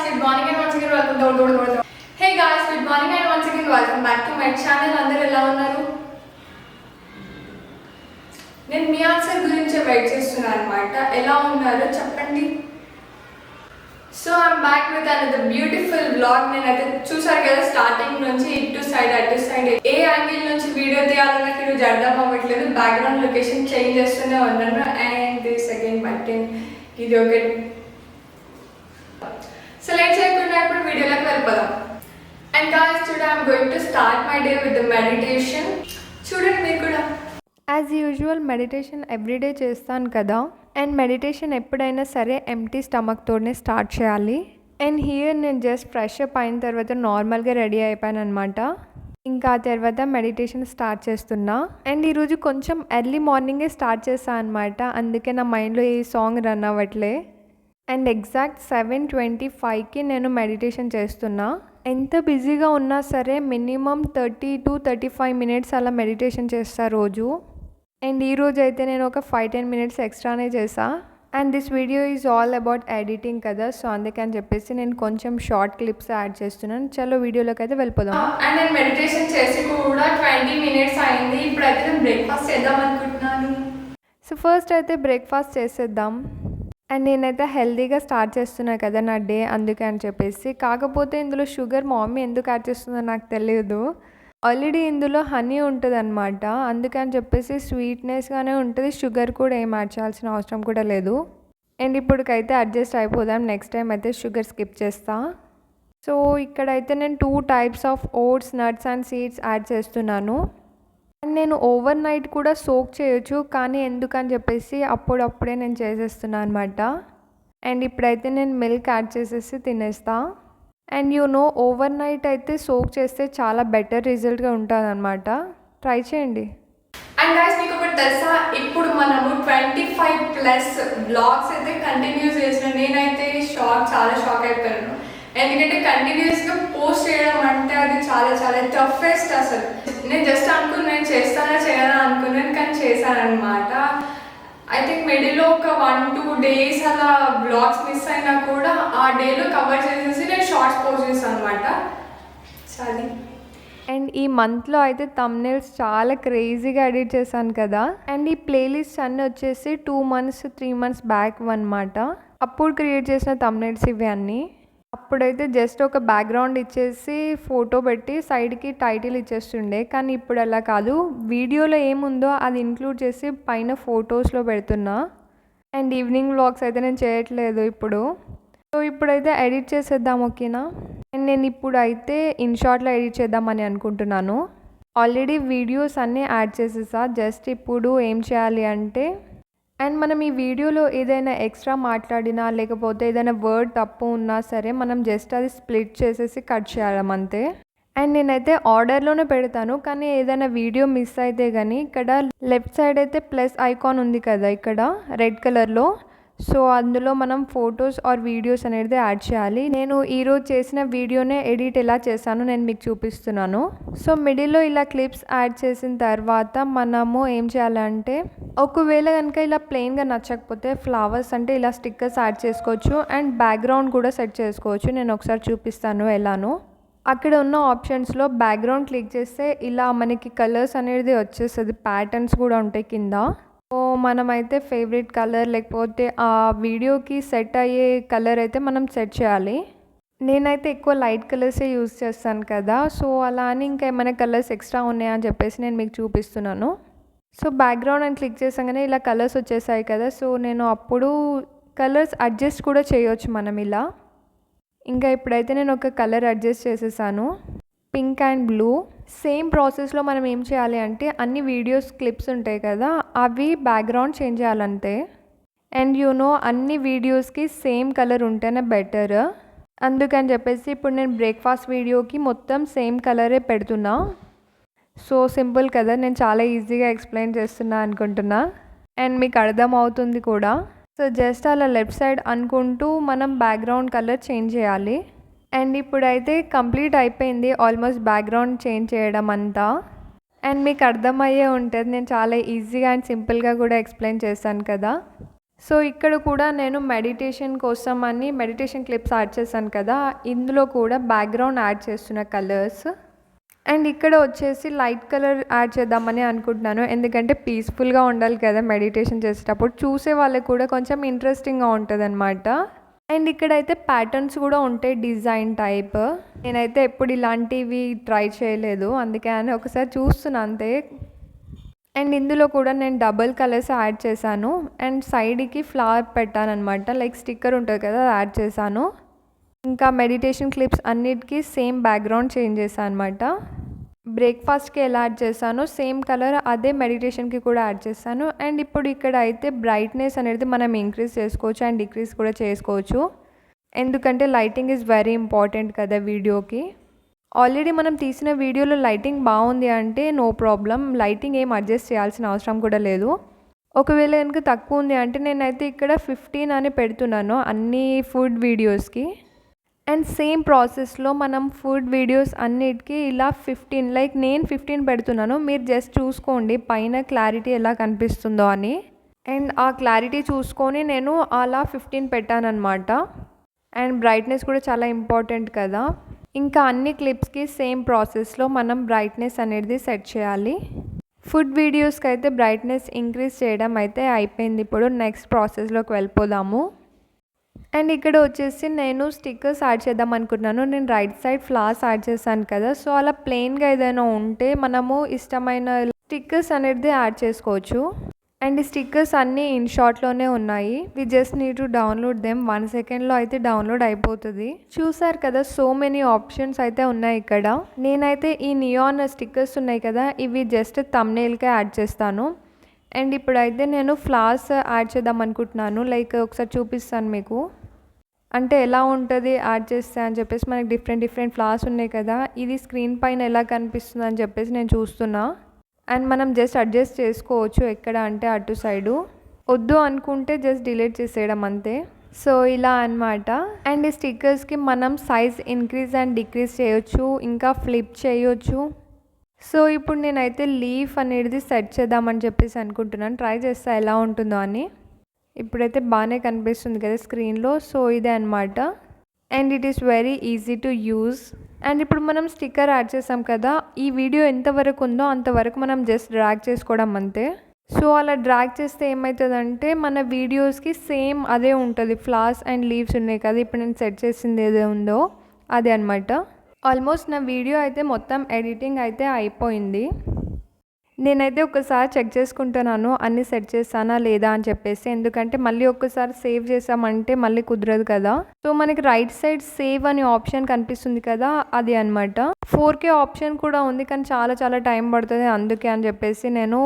good morning and once again welcome. Hey guys, good morning and once again welcome back to my channel. అందరూ ఎలా ఉన్నారు? నేను మీ answer గురించి wait చేస్తున్నాను అన్నమాట. ఎలా ఉన్నారో చెప్పండి. So I'm back with another beautiful vlog. నేనైతే చూసారు కదా స్టార్టింగ్ నుంచి ఇటు సైడ్ ఏ యాంగిల్ నుంచి వీడియో తీయాలో నాకు ఈరోజు అర్థం అవ్వట్లేదు. బ్యాక్గ్రౌండ్ లొకేషన్ చేంజ్ చేస్తూనే ఉన్నాను. అండ్ దిస్ సెకండ్ బటన్ ఇది ఒకటి. సో లేట్ చేయకుండా ఇప్పుడు వీడియోలోకి వెళ్ళిపోదాం. And guys, today I'm going to start my day with the meditation. చూడండి మీరు కూడా. యాజ్ యూజువల్ మెడిటేషన్ ఎవ్రీడే చేస్తాను కదా. అండ్ మెడిటేషన్ ఎప్పుడైనా సరే ఎంటీ స్టమక్తోనే స్టార్ట్ చేయాలి. అండ్ హియర్ నేను జస్ట్ ఫ్రెష్ అప్ అయిన తర్వాత నార్మల్గా రెడీ అయిపోయాను అనమాట. ఇంకా ఆ తర్వాత మెడిటేషన్ స్టార్ట్ చేస్తున్నా. అండ్ ఈరోజు కొంచెం ఎర్లీ మార్నింగే స్టార్ట్ చేస్తాను అనమాట. అందుకే నా మైండ్లో ఈ సాంగ్ రన్ అవ్వట్లే. అండ్ ఎగ్జాక్ట్ 7:25కి నేను మెడిటేషన్ చేస్తున్నా. ఎంత బిజీగా ఉన్నా సరే మినిమం 30 to 35 మినిట్స్ అలా మెడిటేషన్ చేస్తా రోజు. అండ్ ఈరోజు అయితే నేను ఒక 5-10 మినిట్స్ ఎక్స్ట్రానే చేసా. And this video is all about editing కదా, సో అందుకని చెప్పేసి నేను కొంచెం షార్ట్ క్లిప్స్ యాడ్ చేస్తున్నాను. చలో వీడియోలోకి అయితే వెళ్ళిపోదాం. అండ్ నేను మెడిటేషన్ చేసి కూడా 20 మినిట్స్ అయింది. ఇప్పుడైతే నేను బ్రేక్ఫాస్ట్ చేద్దాం అనుకుంటున్నాను. సో ఫస్ట్ అయితే బ్రేక్ఫాస్ట్ చేసేద్దాం. అండ్ నేనైతే హెల్తీగా స్టార్ట్ చేస్తున్నా కదా నా డే, అందుకే అని చెప్పేసి. కాకపోతే ఇందులో షుగర్ మా మమ్మీ ఎందుకు యాడ్ చేస్తుందో నాకు తెలియదు. ఆల్రెడీ ఇందులో హనీ ఉంటుంది అనమాట, అందుకని చెప్పేసి స్వీట్నెస్గానే ఉంటుంది. షుగర్ కూడా ఏం యాడ్ చేయాల్సిన అవసరం కూడా లేదు. అండ్ ఇప్పటికైతే అడ్జస్ట్ అయిపోదాం. నెక్స్ట్ టైం అయితే షుగర్ స్కిప్ చేస్తా. సో ఇక్కడైతే నేను 2 types of votes, nuts and seeds add చేస్తున్నాను. అండ్ నేను ఓవర్ నైట్ కూడా సోక్ చేయొచ్చు, కానీ ఎందుకని చెప్పేసి అప్పుడప్పుడే నేను చేసేస్తున్నాను అనమాట. అండ్ ఇప్పుడైతే నేను మిల్క్ యాడ్ చేసేసి తినేస్తా. అండ్ ఓవర్ నైట్ అయితే సోక్ చేస్తే చాలా బెటర్ రిజల్ట్గా ఉంటుంది అనమాట. ట్రై చేయండి. అండ్ గైస్, మీకు ఒకటి తెలుసా, ఇప్పుడు మనము 25+ బ్లాగ్స్ అయితే కంటిన్యూ చేసిన. నేనైతే చాలా షాక్ అయిపోయాను. ఎందుకంటే కంటిన్యూస్గా పోస్ట్ చేయడం అంటే అది చాలా టఫెస్ట్. అసలు నేను జస్ట్ అనుకున్నాను నేను చేస్తానా చేయనా అనుకున్నాను, కానీ చేశానమాట. ఐ థింక్ మిడిల్లో ఒక 1-2 డేస్ అలా బ్లాగ్స్ మిస్ అయినా కూడా ఆ డేలో కవర్ చేసేసి నేను షార్ట్స్ పోస్ట్ చేశాను అనమాట. సరే. అండ్ ఈ మంత్లో అయితే థంబ్నెయిల్స్ చాలా క్రేజీగా ఎడిట్ చేశాను కదా. అండ్ ఈ ప్లేలిస్ట్ అన్నీ వచ్చేసి 2 months 3 months బ్యాక్ అనమాట. అప్పుడు క్రియేట్ చేసిన థంబ్నెయిల్స్ ఇవి అన్నీ. అప్పుడైతే జస్ట్ ఒక బ్యాక్గ్రౌండ్ ఇచ్చేసి ఫోటో పెట్టి సైడ్కి టైటిల్ ఇచ్చేస్తుండే, కానీ ఇప్పుడు అలా కాదు. వీడియోలో ఏముందో అది ఇంక్లూడ్ చేసి పైన ఫొటోస్లో పెడుతున్నా. అండ్ ఈవినింగ్ వ్లాగ్స్ అయితే నేను చేయట్లేదు ఇప్పుడు. సో ఇప్పుడైతే ఎడిట్ చేసేద్దాం, ఓకేనా. అండ్ నేను ఇప్పుడు అయితే ఇన్షార్ట్లో ఎడిట్ చేద్దామని అనుకుంటున్నాను. ఆల్రెడీ వీడియోస్ అన్నీ యాడ్ చేసేసా. జస్ట్ ఇప్పుడు ఏం చేయాలి అంటే, అండ్ మనం ఈ వీడియోలో ఏదైనా ఎక్స్ట్రా మాట్లాడినా లేకపోతే ఏదైనా వర్డ్ తప్పు ఉన్నా సరే మనం జస్ట్ అది స్ప్లిట్ చేసేసి కట్ చేయాలంతే. అండ్ నేనైతే ఆర్డర్లోనే పెడతాను, కానీ ఏదైనా వీడియో మిస్ అయితే కానీ ఇక్కడ లెఫ్ట్ సైడ్ అయితే ప్లస్ ఐకాన్ ఉంది కదా ఇక్కడ రెడ్ కలర్లో. సో అందులో మనం ఫొటోస్ ఆర్ వీడియోస్ అనేది యాడ్ చేయాలి. నేను ఈరోజు చేసిన వీడియోనే ఎడిట్ ఎలా చేశానో నేను మీకు చూపిస్తున్నాను. సో మిడిల్లో ఇలా క్లిప్స్ యాడ్ చేసిన తర్వాత మనము ఏం చేయాలంటే, ఒకవేళ కనుక ఇలా ప్లెయిన్గా నచ్చకపోతే ఫ్లవర్స్ అంటే ఇలా స్టిక్కర్స్ యాడ్ చేసుకోవచ్చు. అండ్ బ్యాక్గ్రౌండ్ కూడా సెట్ చేసుకోవచ్చు. నేను ఒకసారి చూపిస్తాను ఎలానో. అక్కడ ఉన్న ఆప్షన్స్లో బ్యాక్గ్రౌండ్ క్లిక్ చేస్తే ఇలా మనకి కలర్స్ అనేది వచ్చేస్తుంది. ప్యాటర్న్స్ కూడా ఉంటాయి కింద. సో మనమైతే ఫేవరెట్ కలర్ లేకపోతే ఆ వీడియోకి సెట్ అయ్యే కలర్ అయితే మనం సెట్ చేయాలి. నేనైతే ఎక్కువ లైట్ కలర్సే యూజ్ చేస్తాను కదా, సో అలా అని ఇంకా ఏమైనా కలర్స్ ఎక్స్ట్రా ఉన్నాయని చెప్పేసి నేను మీకు చూపిస్తున్నాను. సో బ్యాక్గ్రౌండ్ అని క్లిక్ చేసాగానే ఇలా కలర్స్ వచ్చేసాయి కదా. సో నేను అప్పుడు కలర్స్ అడ్జస్ట్ కూడా చేయొచ్చు మనం ఇలా. ఇంకా ఇప్పుడైతే నేను ఒక కలర్ అడ్జస్ట్ చేసేసాను, పింక్ అండ్ బ్లూ. సేమ్ ప్రాసెస్లో మనం ఏం చేయాలి అంటే అన్ని వీడియోస్ క్లిప్స్ ఉంటాయి కదా, అవి బ్యాక్గ్రౌండ్ చేంజ్ చేయాలంతే. అండ్ అన్ని వీడియోస్కి సేమ్ కలర్ ఉంటేనే బెటర్. అందుకని చెప్పేసి ఇప్పుడు నేను బ్రేక్ఫాస్ట్ వీడియోకి మొత్తం సేమ్ కలరే పెడుతున్నా. సో సింపుల్ కదా, నేను చాలా ఈజీగా ఎక్స్ప్లెయిన్ చేస్తున్నా అనుకుంటున్నా. అండ్ మీకు అర్థం అవుతుంది కూడా. సో జస్ట్ అలా లెఫ్ట్ సైడ్ అనుకుంటూ మనం బ్యాక్గ్రౌండ్ కలర్ చేంజ్ చేయాలి. అండ్ ఇప్పుడైతే కంప్లీట్ అయిపోయింది ఆల్మోస్ట్ బ్యాక్గ్రౌండ్ చేంజ్ చేయడం అంతా. అండ్ మీకు అర్థమయ్యే ఉంటుంది, నేను చాలా ఈజీగా అండ్ సింపుల్గా కూడా ఎక్స్ప్లెయిన్ చేశాను కదా. సో ఇక్కడ కూడా నేను మెడిటేషన్ కోసం అని మెడిటేషన్ క్లిప్స్ యాడ్ చేశాను కదా, ఇందులో కూడా బ్యాక్గ్రౌండ్ యాడ్ చేస్తున్న కలర్స్. అండ్ ఇక్కడ వచ్చేసి లైట్ కలర్ యాడ్ చేద్దామని అనుకుంటున్నాను, ఎందుకంటే పీస్ఫుల్గా ఉండాలి కదా మెడిటేషన్ చేసేటప్పుడు, చూసే వాళ్ళకి కూడా కొంచెం ఇంట్రెస్టింగ్గా ఉంటుంది అనమాట. అండ్ ఇక్కడైతే ప్యాటర్న్స్ కూడా ఉంటాయి డిజైన్ టైప్. నేనైతే ఎప్పుడు ఇలాంటివి ట్రై చేయలేదు, అందుకే అని ఒకసారి చూస్తున్నాను అంతే. అండ్ ఇందులో కూడా నేను డబుల్ కలర్స్ యాడ్ చేశాను అండ్ సైడ్కి ఫ్లవర్ పెట్టాను అనమాట, లైక్ స్టిక్కర్ ఉంటుంది కదా అది యాడ్ చేశాను. ఇంకా మెడిటేషన్ క్లిప్స్ అన్నిటికీ సేమ్ బ్యాక్గ్రౌండ్ చేంజ్ చేశాను అనమాట. బ్రేక్ఫాస్ట్కి ఎలా యాడ్ చేశాను సేమ్ కలర్ అదే మెడిటేషన్కి కూడా యాడ్ చేశాను. అండ్ ఇప్పుడు ఇక్కడ అయితే బ్రైట్నెస్ అనేది మనం ఇంక్రీజ్ చేసుకోవచ్చు అండ్ డిక్రీజ్ కూడా చేసుకోవచ్చు, ఎందుకంటే లైటింగ్ ఈజ్ వెరీ ఇంపార్టెంట్ కదా వీడియోకి. ఆల్రెడీ మనం తీసిన వీడియోలో లైటింగ్ బాగుంది అంటే నో ప్రాబ్లం, లైటింగ్ ఏం అడ్జస్ట్ చేయాల్సిన అవసరం కూడా లేదు. ఒకవేళ కనుక తక్కువ ఉంది అంటే నేనైతే ఇక్కడ 15 అని పెడుతున్నాను అన్ని ఫుడ్ వీడియోస్కి. అండ్ సేమ్ ప్రాసెస్లో మనం ఫుడ్ వీడియోస్ అన్నిటికీ ఇలా 15, లైక్ నేను 15 పెడుతున్నాను, మీరు జస్ట్ చూసుకోండి పైన క్లారిటీ ఎలా కనిపిస్తుందో అని. అండ్ ఆ క్లారిటీ చూసుకొని నేను అలా 15 పెట్టాను అనమాట. అండ్ బ్రైట్నెస్ కూడా చాలా ఇంపార్టెంట్ కదా. ఇంకా అన్ని క్లిప్స్కి సేమ్ ప్రాసెస్లో మనం బ్రైట్నెస్ అనేది సెట్ చేయాలి. ఫుడ్ వీడియోస్కి అయితే బ్రైట్నెస్ ఇంక్రీజ్ చేయడం అయితే అయిపోయింది. ఇప్పుడు నెక్స్ట్ ప్రాసెస్లోకి వెళ్ళిపోదాము. అండ్ ఇక్కడ వచ్చేసి నేను స్టిక్కర్స్ యాడ్ చేద్దాం అనుకుంటున్నాను. నేను రైట్ సైడ్ ఫ్లవర్స్ యాడ్ చేశాను కదా, సో అలా ప్లెయిన్గా ఏదైనా ఉంటే మనము ఇష్టమైన స్టిక్కర్స్ అనేది యాడ్ చేసుకోవచ్చు. అండ్ ఈ స్టిక్కర్స్ అన్నీ ఇన్ షార్ట్లోనే ఉన్నాయి, we just need to download them. 1 సెకండ్లో అయితే డౌన్లోడ్ అయిపోతుంది. చూసారు కదా సో మెనీ ఆప్షన్స్ అయితే ఉన్నాయి ఇక్కడ. నేనైతే ఈ నియాన్ స్టిక్కర్స్ ఉన్నాయి కదా ఇవి జస్ట్ థంబ్నెయిల్కే యాడ్ చేస్తాను. అండ్ ఇప్పుడైతే నేను ఫ్లవర్స్ యాడ్ చేద్దాం అనుకుంటున్నాను, లైక్ ఒకసారి చూపిస్తాను మీకు అంటే ఎలా ఉంటుంది యాడ్ చేస్తే అని చెప్పేసి. మనకి డిఫరెంట్ ఫ్లవర్స్ ఉన్నాయి కదా, ఇది స్క్రీన్ పైన ఎలా కనిపిస్తుంది అని చెప్పేసి నేను చూస్తున్నా. అండ్ మనం జస్ట్ అడ్జస్ట్ చేసుకోవచ్చు ఎక్కడ అంటే అటు సైడు, వద్దు అనుకుంటే జస్ట్ డిలీట్ చేసేయడం అంతే. సో ఇలా అన్నమాట. అండ్ ఈ స్టిక్కర్స్కి మనం సైజ్ ఇంక్రీజ్ అండ్ డిక్రీజ్ చేయొచ్చు, ఇంకా ఫ్లిప్ చేయొచ్చు. సో ఇప్పుడు నేనైతే లీఫ్ అనేది సెట్ చేద్దామని చెప్పేసి అనుకుంటున్నాను, ట్రై చేస్తా ఎలా ఉంటుందో అని. ఇప్పుడైతే బాగానే కనిపిస్తుంది కదా స్క్రీన్లో, సో ఇదే అనమాట. And it is very easy to use. And ఇప్పుడు మనం స్టిక్కర్ యాడ్ చేసాం కదా, ఈ వీడియో ఎంతవరకు ఉందో అంతవరకు మనం జస్ట్ డ్రాగ్ చేసుకోవడం అంతే. సో అలా డ్రాగ్ చేస్తే ఏమవుతుందంటే మన వీడియోస్కి సేమ్ అదే ఉంటుంది, ఫ్లవర్స్ అండ్ లీవ్స్ ఉన్నాయి కదా ఇప్పుడు నేను సెట్ చేసింది ఏదో ఉందో అదే అనమాట. ఆల్మోస్ట్ నా వీడియో అయితే మొత్తం ఎడిటింగ్ అయితే అయిపోయింది. నేనైతే ఒకసారి చెక్ చేసుకుంటున్నాను అన్నీ సెట్ చేస్తానా లేదా అని చెప్పేసి, ఎందుకంటే మళ్ళీ ఒక్కసారి సేవ్ చేసామంటే మళ్ళీ కుదరదు కదా. సో మనకి రైట్ సైడ్ సేవ్ అనే ఆప్షన్ కనిపిస్తుంది కదా అది అనమాట. 4K ఆప్షన్ కూడా ఉంది కానీ చాలా టైం పడుతుంది, అందుకే అని చెప్పేసి నేను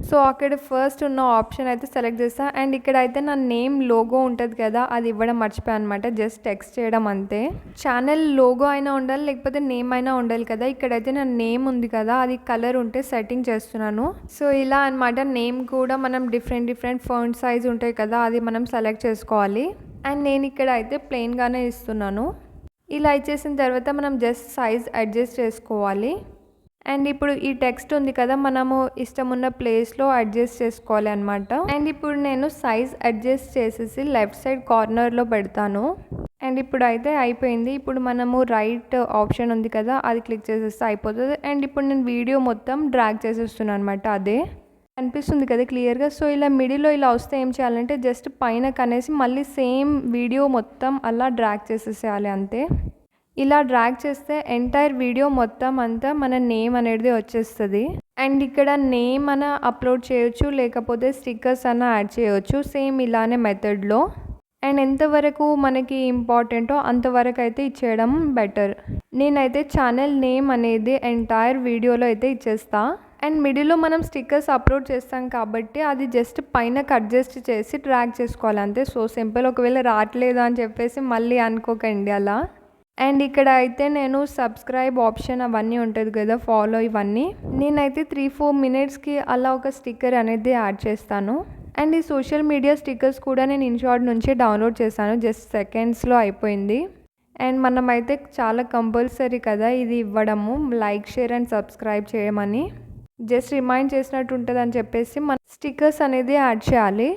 సో అక్కడ ఫస్ట్ ఉన్న ఆప్షన్ అయితే సెలెక్ట్ చేస్తాను. అండ్ ఇక్కడ అయితే నా నేమ్ లోగో ఉంటుంది కదా అది ఇవ్వడం మర్చిపోయాను అనమాట, జస్ట్ టెక్స్ట్ చేయడం అంతే. ఛానల్ లోగో అయినా ఉండాలి లేకపోతే నేమ్ అయినా ఉండాలి కదా, ఇక్కడైతే నా నేమ్ ఉంది కదా అది కలర్ ఉంటే సెట్టింగ్ చేస్తున్నాను. సో ఇలా అనమాట. నేమ్ కూడా మనం డిఫరెంట్ ఫాంట్ సైజ్ ఉంటాయి కదా అది మనం సెలెక్ట్ చేసుకోవాలి. అండ్ నేను ఇక్కడ అయితే ప్లెయిన్గానే ఇస్తున్నాను. ఇలా ఇచ్చేసిన తర్వాత మనం జస్ట్ సైజ్ అడ్జస్ట్ చేసుకోవాలి. అండ్ ఇప్పుడు ఈ టెక్స్ట్ ఉంది కదా మనము ఇష్టం ఉన్న ప్లేస్లో అడ్జస్ట్ చేసుకోవాలి అనమాట. అండ్ ఇప్పుడు నేను సైజ్ అడ్జస్ట్ చేసేసి లెఫ్ట్ సైడ్ కార్నర్లో పెడతాను. అండ్ ఇప్పుడు అయితే అయిపోయింది. ఇప్పుడు మనము రైట్ ఆప్షన్ ఉంది కదా అది క్లిక్ చేసేస్తే అయిపోతుంది. అండ్ ఇప్పుడు నేను వీడియో మొత్తం డ్రాగ్ చేసేస్తున్నాను అనమాట, అదే కనిపిస్తుంది కదా క్లియర్గా. సో ఇలా మిడిల్లో ఇలా వస్తే ఏం చేయాలంటే జస్ట్ పైన కనేసి మళ్ళీ సేమ్ వీడియో మొత్తం అలా డ్రాగ్ చేసేసేయాలి అంతే. ఇలా డ్రాగ్ చేస్తే ఎంటైర్ వీడియో మొత్తం అంతా మన నేమ్ అనేది వచ్చేస్తుంది. అండ్ ఇక్కడ నేమ్ అన్న అప్లోడ్ చేయొచ్చు లేకపోతే స్టిక్కర్స్ అన్న యాడ్ చేయొచ్చు సేమ్ ఇలానే మెథడ్లో. అండ్ ఎంతవరకు మనకి ఇంపార్టెంటో అంతవరకు అయితే ఇచ్చేయడం బెటర్. నేనైతే ఛానల్ నేమ్ అనేది ఎంటైర్ వీడియోలో అయితే ఇచ్చేస్తా. అండ్ మిడిల్లో మనం స్టిక్కర్స్ అప్లోడ్ చేస్తాం కాబట్టి అది జస్ట్ పైన అడ్జస్ట్ చేసి డ్రాగ్ చేసుకోవాలి అంతే. So simple. ఒకవేళ రావట్లేదు అని చెప్పేసి మళ్ళీ అనుకోకండి అలా. అండ్ ఇక్కడ అయితే నేను సబ్స్క్రైబ్ ఆప్షన్ అవన్నీ ఉంటుంది కదా, ఫాలో ఇవన్నీ నేనైతే 3-4 మినిట్స్కి అలా ఒక స్టిక్కర్ అనేది యాడ్ చేస్తాను. అండ్ ఈ సోషల్ మీడియా స్టిక్కర్స్ కూడా నేను ఇన్షార్ట్ నుంచి డౌన్లోడ్ చేశాను, జస్ట్ సెకండ్స్లో అయిపోయింది. అండ్ మనమైతే చాలా కంపల్సరీ కదా ఇది ఇవ్వడము, లైక్ షేర్ అండ్ సబ్స్క్రైబ్ చేయమని జస్ట్ రిమైండ్ చేసినట్టు ఉంటుంది అని చెప్పేసి మన స్టిక్కర్స్ అనేది యాడ్ చేయాలి.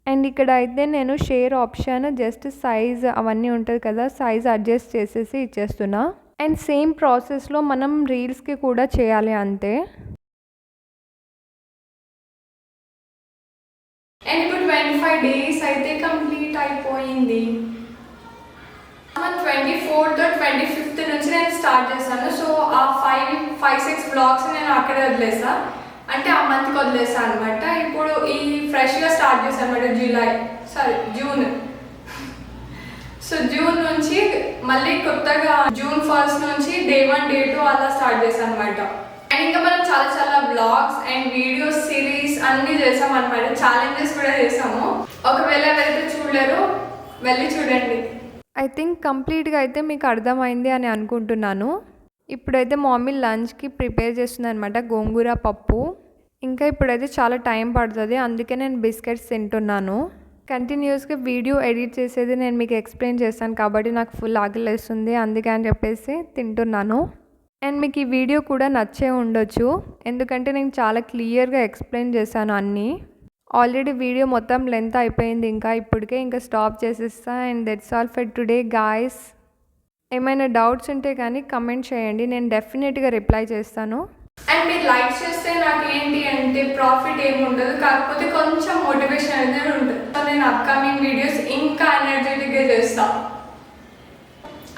అండ్ ఇక్కడ అయితే నేను షేర్ ఆప్షన్ జస్ట్ సైజ్ అవన్నీ ఉంటుంది కదా, సైజ్ అడ్జస్ట్ చేసేసి ఇచ్చేస్తున్నా. అండ్ సేమ్ ప్రాసెస్లో మనం రీల్స్కి కూడా చేయాలి అంతే. అండ్ ఇప్పుడు 25 డేస్ అయితే కంప్లీట్ అయిపోయింది. 24th 25th నుంచి నేను స్టార్ట్ చేశాను. సో ఆ 5-6 బ్లాగ్స్ నేను అక్కడే వదిలేసా, అంటే ఆ మంత్కి వదిలేసా అనమాట. ఇప్పుడు ఈ ఫ్రెష్గా స్టార్ట్ చేశాను అనమాట జూన్. సో జూన్ నుంచి మళ్ళీ కొత్తగా జూన్ 1st నుంచి డే 1 డే 2 అలా స్టార్ట్ చేశాను అనమాట. అండ్ ఇంకా మనం చాలా బ్లాగ్స్ అండ్ వీడియోస్ సిరీస్ అన్నీ చేసాం అనమాట. ఛాలెంజెస్ కూడా చేసాము. ఒకవేళ ఎవరైతే చూడలేరో వెళ్ళి చూడండి. ఐ థింక్ కంప్లీట్గా అయితే మీకు అర్థమైంది అని అనుకుంటున్నాను. ఇప్పుడైతే మమ్మీ లంచ్కి ప్రిపేర్ చేస్తుంది అనమాట, గోంగూర పప్పు. ఇంకా ఇప్పుడైతే చాలా టైం పడుతుంది, అందుకే నేను బిస్కెట్స్ తింటున్నాను. కంటిన్యూస్గా వీడియో ఎడిట్ చేసేది నేను మీకు ఎక్స్ప్లెయిన్ చేస్తాను కాబట్టి నాకు ఫుల్ ఆకలేస్తుంది, అందుకే అని చెప్పేసి తింటున్నాను. అండ్ మీకు ఈ వీడియో కూడా నచ్చే ఉండొచ్చు, ఎందుకంటే నేను చాలా క్లియర్గా ఎక్స్ప్లెయిన్ చేశాను అన్నీ. ఆల్రెడీ వీడియో మొత్తం లెంత్ అయిపోయింది, ఇంకా స్టాప్ చేసేస్తా. And that's all for today guys. ఏమైనా డౌట్స్ ఉంటే కానీ కమెంట్ చేయండి, నేను డెఫినెట్గా రిప్లై చేస్తాను. అండ్ మీరు లైక్ చేస్తే నాకు ఏంటి అంటే ప్రాఫిట్ ఏమి ఉండదు, కాకపోతే కొంచెం మోటివేషన్ అనేది ఉంటుంది. సో నేను అప్కమింగ్ వీడియోస్ ఇంకా ఎనర్జెటిక్గా చేస్తాను.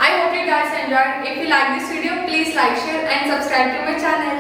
I hope you guys enjoyed. If you like this video, please like, share and subscribe to my channel.